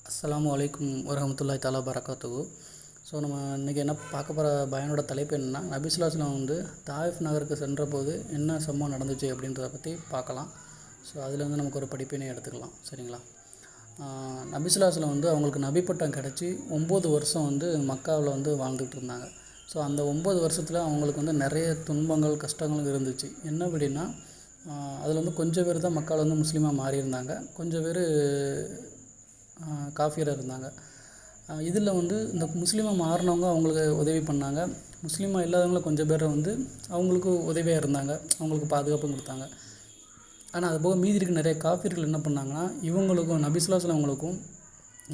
அஸ்ஸலாமு அலைக்கும் வரஹ்மத்துல்லாஹி தஆலா பரகாத்துஹு. ஸோ நம்ம இன்றைக்கி என்ன பார்க்க போகிற பயனோட தலைப்பு என்னென்னா, நபி ஸல்லல்லாஹு அலைஹி வஸல்லம் வந்து தாயிஃப் நகருக்கு சென்றபோது என்ன சம்பவம் நடந்துச்சு அப்படின்றத பற்றி பார்க்கலாம். ஸோ அதில் வந்து நமக்கு ஒரு படிப்பினை எடுத்துக்கலாம். சரிங்களா? நபி ஸல்லல்லாஹு அலைஹி வஸல்லம் வந்து அவங்களுக்கு நபி பட்டம் கிடச்சி 9 வருஷம் வந்து மக்காவில் வந்து வாழ்ந்துகிட்டு இருந்தாங்க. ஸோ அந்த 9 வருஷத்தில் அவங்களுக்கு வந்து நிறைய துன்பங்கள் கஷ்டங்களும் இருந்துச்சு. என்ன அப்படின்னா, அதில் வந்து கொஞ்சம் பேர் தான் மக்காவில் வந்து முஸ்லீமாக மாறியிருந்தாங்க, கொஞ்சம் பேர் காஃபியராக இருந்தாங்க. இதில் வந்து இந்த முஸ்லீமாக மாறினவங்க அவங்களுக்கு உதவி பண்ணாங்க, முஸ்லீமாக இல்லாதவங்கள கொஞ்சம் பேர் வந்து அவங்களுக்கு உதவியாக இருந்தாங்க, அவங்களுக்கு பாதுகாப்பும் கொடுத்தாங்க. ஆனால் அது போக மீதி இருக்க நிறைய காஃபியர்கள் என்ன பண்ணாங்கன்னா, இவங்களுக்கும் நபி ஸல்லல்லாஹு அலைஹி வஸல்லம்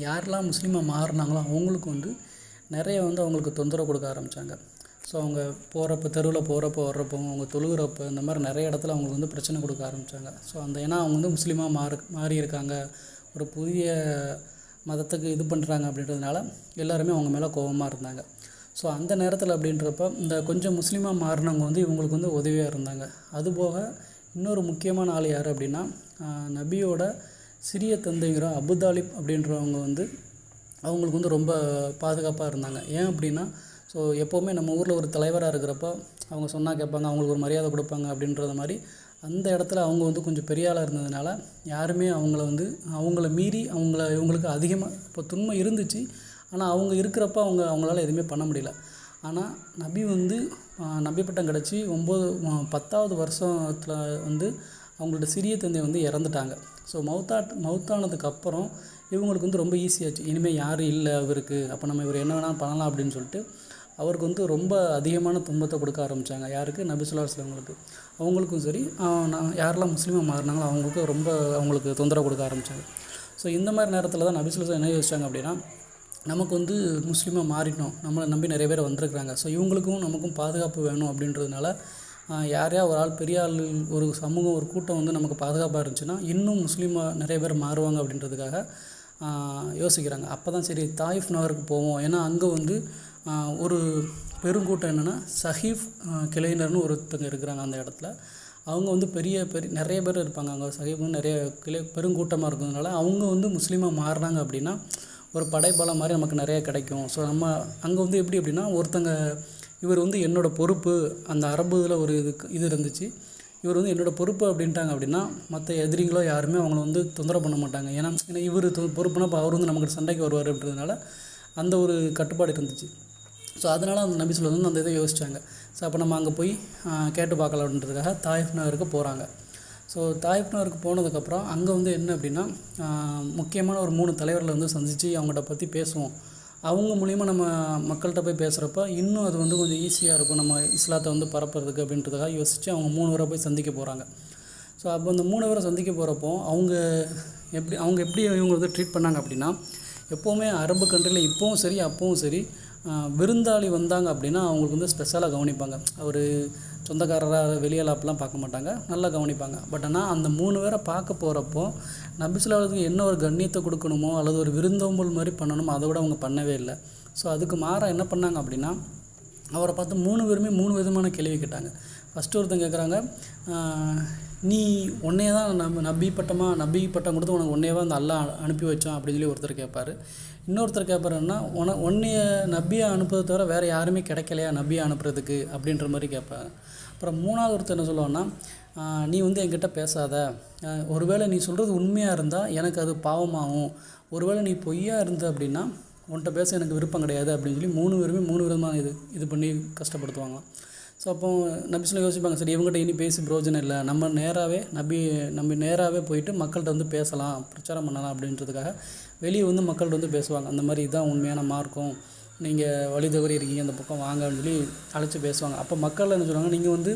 யாரெல்லாம் முஸ்லீமாக மாறினாங்களோ அவங்களுக்கு வந்து நிறைய வந்து அவங்களுக்கு தொந்தரவு கொடுக்க ஆரம்பித்தாங்க. ஸோ அவங்க போகிறப்ப தெருவில் போகிறப்போ வர்றப்போ அவங்க தொழுகிறப்போ இந்த மாதிரி நிறைய இடத்துல அவங்களுக்கு வந்து பிரச்சனை கொடுக்க ஆரம்பித்தாங்க. ஸோ ஏன்னா அவங்க வந்து முஸ்லீமாக மாறி இருக்காங்க, ஒரு புதிய மதத்துக்கு இது பண்ணுறாங்க அப்படின்றதுனால எல்லாருமே அவங்க மேலே கோபமாக இருந்தாங்க. ஸோ அந்த நேரத்தில் அப்படின்றப்ப இந்த கொஞ்சம் முஸ்லீமாக மாறினவங்க வந்து இவங்களுக்கு வந்து உதவியாக இருந்தாங்க. அதுபோக இன்னொரு முக்கியமான ஆள் யார் அப்படின்னா, நபியோட சிறிய தந்தைங்கிற அபுதாலிப் அப்படின்றவங்க வந்து அவங்களுக்கு வந்து ரொம்ப பாதுகாப்பாக இருந்தாங்க. ஏன் அப்படின்னா, ஸோ எப்போவுமே நம்ம ஊரில் ஒரு தலைவராக இருக்கிறப்போ அவங்க சொன்னால் கேட்பாங்க, அவங்களுக்கு ஒரு மரியாதை கொடுப்பாங்க அப்படின்றத மாதிரி அந்த இடத்துல அவங்க வந்து கொஞ்சம் பெரிய ஆளாக இருந்ததுனால யாருமே அவங்கள மீறி இவங்களுக்கு அதிகமாக இப்போ துன்பம் இருந்துச்சு. ஆனால் அவங்க இருக்கிறப்ப அவங்களால எதுவுமே பண்ண முடியல. ஆனால் நபி பட்டம் கிடச்சி 10வது வருஷத்தில் வந்து அவங்களோட சிறிய தந்தை வந்து இறந்துட்டாங்க. ஸோ மௌத்தானதுக்கு அப்புறம் இவங்களுக்கு வந்து ரொம்ப ஈஸியாச்சு. இனிமேல் யாரும் இல்லை அவருக்கு, அப்போ நம்ம இவர் என்ன வேணாலும் பண்ணலாம் அப்படின்னு சொல்லிட்டு அவருக்கு வந்து ரொம்ப அதிகமான துன்பத்தை கொடுக்க ஆரம்பித்தாங்க. யாருக்கு? நபி ஸல்லல்லாஹு அலைஹி வஸல்லம் அவங்களுக்கும் சரி, யாரெல்லாம் முஸ்லீமாக மாறினாங்களோ அவங்களுக்கு தொந்தரவு கொடுக்க ஆரம்பித்தாங்க. ஸோ இந்த மாதிரி நேரத்தில் தான் நபி ஸல்லல்லாஹு அலைஹி வஸல்லம் என்ன யோசிச்சாங்க அப்படின்னா, நமக்கு வந்து முஸ்லீமாக மாறிட்டோம், நம்மளை நம்பி நிறைய பேர் வந்திருக்கிறாங்க, ஸோ இவங்களுக்கும் நமக்கும் பாதுகாப்பு வேணும் அப்படின்றதுனால யாரையா ஒரு ஆள், பெரிய ஆள், ஒரு சமூகம், ஒரு கூட்டம் வந்து நமக்கு பாதுகாப்பாக இருந்துச்சுன்னா இன்னும் முஸ்லீமாக நிறைய பேர் மாறுவாங்க அப்படின்றதுக்காக யோசிக்கிறாங்க. அப்போ தான் சரி தாயிஃப் நகருக்கு போவோம். ஏன்னா அங்கே வந்து ஒரு பெருங்கூட்டம் என்னென்னா சஹீஃப் கிளையினர்னு ஒருத்தங்க இருக்கிறாங்க அந்த இடத்துல. அவங்க வந்து பெரிய நிறைய பேர் இருப்பாங்க அங்கே. சஹீஃப் வந்து நிறைய பெருங்கூட்டமாக இருக்கிறதுனால அவங்க வந்து முஸ்லீமாக மாறினாங்க அப்படின்னா ஒரு படைபலம் மாதிரி நமக்கு நிறைய கிடைக்கும். ஸோ நம்ம அங்கே வந்து எப்படி அப்படின்னா, இவர் வந்து என்னோடய பொறுப்பு, அந்த அரபு இதில் ஒரு இது இருந்துச்சு, இவர் வந்து என்னோடய பொறுப்பு அப்படின்ட்டாங்க அப்படின்னா மற்ற எதிரிகளோ யாருமே அவங்கள வந்து தொந்தரவு பண்ண மாட்டாங்க. ஏன்னா இவர் பொறுப்புனா இப்போ அவர் வந்து நமக்கு சண்டைக்கு வருவார் அப்படின்றதுனால அந்த ஒரு கட்டுப்பாடு இருந்துச்சு. ஸோ அதனால் அந்த நபி ஸல்லல்லாஹு அலைஹி வஸல்லம் அந்த இதை யோசித்தாங்க. ஸோ அப்போ நம்ம அங்கே போய் கேட்டு பார்க்கலாம் அப்படின்றதுக்காக தாயிஃப் நகருக்கு போகிறாங்க. ஸோ தாயிஃப் நகருக்கு போனதுக்கப்புறம் அங்கே வந்து என்ன அப்படின்னா, முக்கியமான ஒரு 3 தலைவர்களை வந்து சந்தித்து அவங்கள்ட்ட பற்றி பேசுவோம். அவங்க மூலிமா நம்ம மக்கள்கிட்ட போய் பேசுகிறப்ப இன்னும் அது வந்து கொஞ்சம் ஈஸியாக இருக்கும் நம்ம இஸ்லாத்தை வந்து பரப்புறதுக்கு அப்படின்றதுக்காக யோசித்து அவங்க 3 பேரை போய் சந்திக்க போகிறாங்க. ஸோ அப்போ அந்த 3 பேரை சந்திக்க போகிறப்போ அவங்க எப்படி இவங்க வந்து ட்ரீட் பண்ணாங்க அப்படின்னா, எப்போவுமே அரபு கண்ட்ரியில் இப்போவும் சரி அப்போவும் சரி விருந்தாளி வந்தாங்க அப்படின்னா அவங்களுக்கு வந்து ஸ்பெஷலாக கவனிப்பாங்க. ஒரு சொந்தக்காரராக வெளியால் அப்படிலாம் பார்க்க மாட்டாங்க, நல்லா கவனிப்பாங்க. பட் ஆனால் அந்த 3 பேரை பார்க்க போகிறப்போ நபி ஸல்லல்லாஹு அலைஹி வஸல்லம் என்ன ஒரு கண்ணியத்தை கொடுக்கணுமோ அல்லது ஒரு விருந்தோம்பல் மாதிரி பண்ணணுமோ அதை விட அவங்க பண்ணவே இல்லை. ஸோ அதுக்கு மாறாக என்ன பண்ணாங்க அப்படின்னா, அவரை பார்த்து 3 பேருமே 3 விதமான கேள்வி கேட்டாங்க. ஃபஸ்ட்டு ஒருத்தங்க கேட்குறாங்க, நீ உன்னையே தான் நபி பட்டம் கொடுத்து உனக்கு உன்னையே தான் அந்த அல்லாஹ் அனுப்பி வச்சான் அப்படின்னு சொல்லி ஒருத்தர் கேட்பார். இன்னொருத்தர் கேட்பாருன்னா, உன்னைய நபியை அனுப்புறதை தவிர வேறு யாருமே கிடைக்கலையா நபியை அனுப்புறதுக்கு அப்படின்ற மாதிரி கேட்பாங்க. அப்புறம் 3வது ஒருத்தர் என்ன சொல்லுவான்னா, நீ வந்து என்கிட்ட பேசாத, ஒருவேளை நீ சொல்கிறது உண்மையாக இருந்தால் எனக்கு அது பாவமாகும், ஒருவேளை நீ பொய்யா இருந்த அப்படின்னா உன்கிட்ட பேச எனக்கு விருப்பம் கிடையாது அப்படின்னு சொல்லி 3 பேருமே 3 விதமாக இது பண்ணி கஷ்டப்படுத்துவாங்க. ஸோ அப்போ நபி ஸல்லல்லாஹு யோசிப்பாங்க, சரி இவங்ககிட்ட இனி பேசி பிரயோஜனம் இல்லை, நம்ம நேராகவே போயிட்டு மக்கள்கிட்ட வந்து பேசலாம், பிரச்சாரம் பண்ணலாம் அப்படின்றதுக்காக வெளியே வந்து மக்கள்கிட்ட வந்து பேசுவாங்க. அந்த மாதிரி இதுதான் உண்மையான மார்க்கம், நீங்கள் வழி தவறி இருக்கீங்க, அந்த பக்கம் வாங்க அப்படின்னு சொல்லி அழைச்சி பேசுவாங்க. அப்போ மக்கள் என்ன சொல்லுவாங்க, நீங்கள் வந்து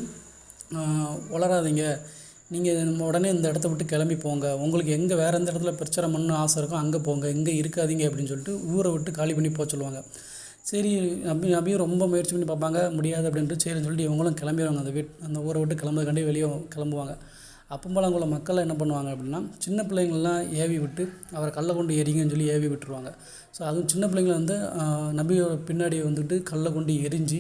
வளராதீங்க, நீங்கள் உடனே இந்த இடத்த விட்டு கிளம்பி போங்க, உங்களுக்கு வேறு எந்த இடத்துல பிரச்சாரம் பண்ணணும்னு ஆசை இருக்கோ அங்கே போங்க, இங்கே இருக்காதீங்க அப்படின்னு சொல்லிட்டு ஊரை விட்டு காலி பண்ணி போக சொல்லுவாங்க. சரி நபியும் ரொம்ப முயற்சி பண்ணி பார்ப்பாங்க, முடியாது அப்படின்ட்டு சரின்னு சொல்லிட்டு இவங்களும் கிளம்பிடுவாங்க. அந்த ஊரை விட்டு கிளம்புறதுக்காண்டி வெளியே கிளம்புவாங்க. அப்போம்போல் அங்கே உள்ள மக்கள் என்ன பண்ணுவாங்க அப்படின்னா, சின்ன பிள்ளைங்கள்லாம் ஏவி விட்டு அவரை கல்லை கொண்டு எரிங்கன்னு சொல்லி ஏவி விட்டுருவாங்க. ஸோ அதுவும் சின்ன பிள்ளைங்களை வந்து நபியோட பின்னாடி வந்துட்டு கல்லை கொண்டு எரிஞ்சு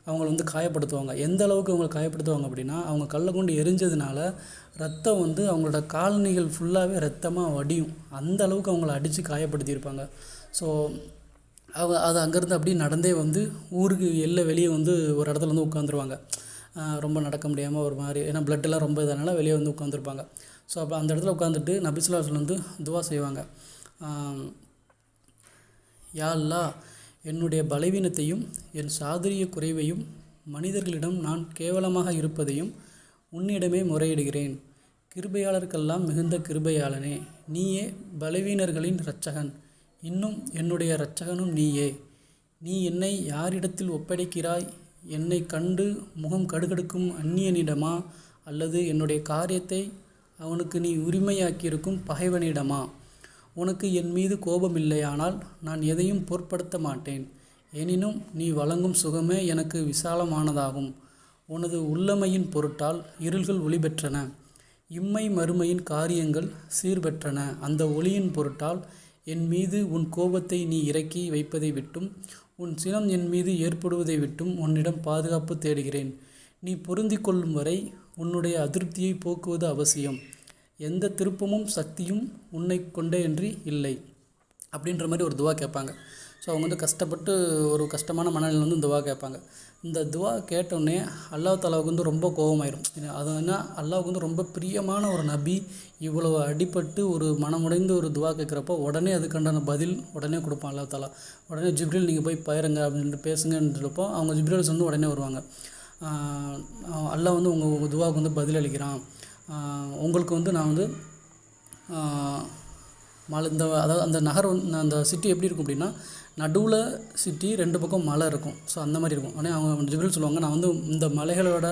அவங்கள வந்து காயப்படுத்துவாங்க. எந்த அளவுக்கு அவங்களை காயப்படுத்துவாங்க அப்படின்னா, அவங்க கல்லை கொண்டு எரிஞ்சதுனால ரத்தம் வந்து அவங்களோட காலணிகள் ஃபுல்லாகவே ரத்தமாக வடியும். அந்த அளவுக்கு அவங்கள அடித்து காயப்படுத்தியிருப்பாங்க. ஸோ அது அங்கேருந்து அப்படியே நடந்தே வந்து ஊருக்கு வெளியே வந்து ஒரு இடத்துல வந்து உட்காந்துருவாங்க. ரொம்ப நடக்க முடியாமல் ஒரு மாதிரி, ஏன்னா பிளட்டெல்லாம் ரொம்ப இதனால வெளியே வந்து உட்காந்துருப்பாங்க. ஸோ அப்போ அந்த இடத்துல உட்காந்துட்டு நபி ஸல்லல்லாஹு அலைஹி வஸல்லம் வந்து துவா செய்வாங்க. யா அல்லாஹ், என்னுடைய பலவீனத்தையும் என் சாதுரிய குறைவையும் மனிதர்களிடம் நான் கேவலமாக இருப்பதையும் உன்னிடமே முறையிடுகிறேன். கிருபையாளருக்கெல்லாம் மிகுந்த கிருபையாளனே, நீயே பலவீனர்களின் இரட்சகன், இன்னும் என்னுடைய இரட்சகனும் நீயே. நீ என்னை யாரிடத்தில் ஒப்படைக்கிறாய்? என்னை கண்டு முகம் கடுகடுக்கும் அந்நியனிடமா, அல்லது என்னுடைய காரியத்தை அவனுக்கு நீ உரிமையாக்கியிருக்கும் பகைவனிடமா? உனக்கு என் மீது கோபமில்லையானால் நான் எதையும் பொருட்படுத்த மாட்டேன். எனினும் நீ வழங்கும் சுகமே எனக்கு விசாலமானதாகும். உனது உள்ளமையின் பொருட்டால் இருள்கள் ஒளி பெற்றன, இம்மை மறுமையின் காரியங்கள் சீர்பெற்றன. அந்த ஒளியின் பொருட்டால் என் மீது உன் கோபத்தை நீ இறக்கி வைப்பதை விட்டும் உன் சினம் என் மீது ஏற்படுவதை விட்டும் உன்னிடம் பாதுகாப்பு தேடுகிறேன். நீ பொருந்திக் கொள்ளும் வரை உன்னுடைய அதிருப்தியை போக்குவது அவசியம். எந்த திருப்பமும் சக்தியும் உன்னை கொண்டேயன்றி இல்லை அப்படின்ற மாதிரி ஒரு துவா கேட்பாங்க. ஸோ அவங்க வந்து கஷ்டப்பட்டு ஒரு கஷ்டமான மனநிலையில் வந்து துவா கேட்பாங்க. இந்த துவா கேட்டோடனே அல்லாஹ் தாலாவுக்கு வந்து ரொம்ப கோபமாயிரும். அது என்ன, அல்லாஹ்வுக்கு வந்து ரொம்ப பிரியமான ஒரு நபி இவ்வளோ அடிபட்டு ஒரு மனமுடைந்து ஒரு துவா கேட்குறப்போ உடனே அதுக்கான பதில் உடனே கொடுப்பான் அல்லாஹ் தாலா. உடனே ஜிப்ரீல் நீங்கள் போய் பயிருங்க அப்படின்ட்டு பேசுங்கன்னு சொல்லப்போ அவங்க ஜிப்ரீல் வந்து உடனே வருவாங்க. அல்லாஹ் வந்து உங்கள் துவாவுக்கு வந்து பதில் அளிக்கிறான். உங்களுக்கு வந்து நான் வந்து மலை அதாவது அந்த நகர் அந்த சிட்டி எப்படி இருக்கும் அப்படின்னா, நடுவில் சிட்டி, 2 பக்கம் மலை இருக்கும். ஸோ அந்த மாதிரி இருக்கும். உடனே அவங்க ஜிப்ரீல் சொல்லுவாங்க, நான் வந்து இந்த மலைகளோட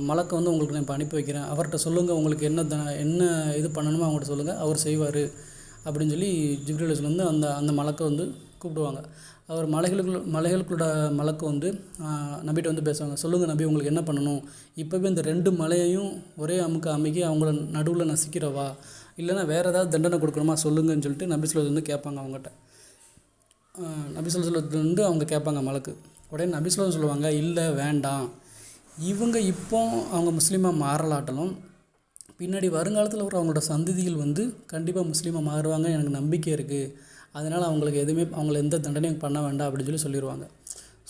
மலைக்கு வந்து உங்களுக்கு நான் இப்போ அனுப்பி வைக்கிறேன். அவர்கிட்ட சொல்லுங்கள், உங்களுக்கு என்ன இது பண்ணணுமோ அவங்கள்ட்ட சொல்லுங்கள், அவர் செய்வார் அப்படின்னு சொல்லி ஜிப்ரீல் வந்து அந்த மலைக்கை வந்து கூப்பிடுவாங்க. அவர் மலைகளுக்குள்ள மலைக்கு வந்து நபிகிட்ட வந்து பேசுவாங்க. சொல்லுங்கள் நபி, உங்களுக்கு என்ன பண்ணணும்? இப்போவே இந்த 2 மலையையும் ஒரே அமைக்கி அவங்கள நடுவில் நசிக்கிறவா, இல்லைன்னா வேறு ஏதாவது தண்டனை கொடுக்கணுமா சொல்லுங்கன்னு சொல்லிட்டு நபி ஸல்லல்லாஹு வந்து கேட்பாங்க அவங்ககிட்ட. நபி ஸல்லல்லாஹு வந்து அவங்க கேட்பாங்க மலைக்கு. உடனே நபி ஸல்லல்லாஹு சொல்லுவாங்க, இல்லை வேண்டாம், இவங்க இப்போ அவங்க முஸ்லீமாக மாறலாட்டலும் பின்னாடி வருங்காலத்தில் அவங்களோட சந்ததிகள் வந்து கண்டிப்பாக முஸ்லீமாக மாறுவாங்க, எனக்கு நம்பிக்கை இருக்குது. அதனால் அவங்களுக்கு எதுவுமே அவங்கள எந்த தண்டனையும் பண்ண வேண்டாம் அப்படின்னு சொல்லிடுவாங்க.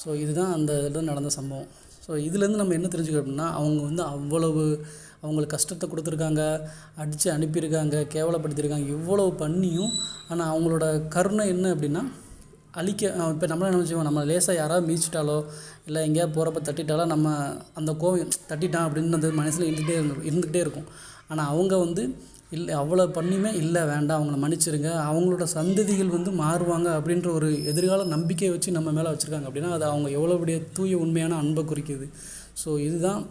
ஸோ இதுதான் அந்த இதில் நடந்த சம்பவம். ஸோ இதுலேருந்து நம்ம என்ன தெரிஞ்சுக்கிறோம் அப்படின்னா, அவங்க வந்து அவ்வளவு அவங்களுக்கு கஷ்டத்தை கொடுத்துருக்காங்க, அடித்து அனுப்பியிருக்காங்க, கேவலப்படுத்தியிருக்காங்க, இவ்வளவு பண்ணியும். ஆனால் அவங்களோட கருணை என்ன அப்படின்னா, இப்போ நம்மளாம் என்ன நினச்சிக்கோம், நம்ம லேசாக யாராவது மீச்சிட்டாலோ இல்லை எங்கேயாவது போகிறப்ப தட்டிட்டாலோ நம்ம அந்த கோவம் தட்டிட்டான் அப்படின்னு அந்த மனசில் இருந்துக்கிட்டே இருக்கும். ஆனால் அவங்க வந்து இல்லை, அவ்வளோ பண்ணியுமே இல்லை வேண்டாம், அவங்கள மன்னிச்சிருங்க, அவங்களோட சந்ததிகள் வந்து மாறுவாங்க அப்படின்ற ஒரு எதிர்கால நம்பிக்கையை வச்சு நம்ம மேலே வச்சுருக்காங்க அப்படின்னா, அது அவங்க எவ்வளோ பெரிய தூய உண்மையான அன்பை குறிக்குது. ஸோ இதுதான்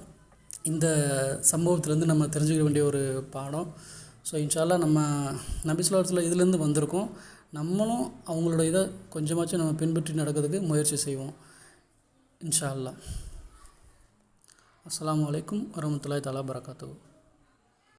இந்த சம்பவத்துலேருந்து நம்ம தெரிஞ்சுக்க வேண்டிய ஒரு பாடம். ஸோ இன்ஷா அல்லாஹ் நம்ம நபி ஸல்லல்லாஹு அலைஹி வஸல்லம் இதுலேருந்து வந்திருக்கோம். நம்மளும் அவங்களோட இதை கொஞ்சமாச்சும் நம்ம பின்பற்றி நடக்கிறதுக்கு முயற்சி செய்வோம் இன்ஷா அல்லாஹ். அஸ்ஸலாமு அலைக்கும் வரஹ்மத்துல்லாஹி தஆலா பரகாத்துஹு.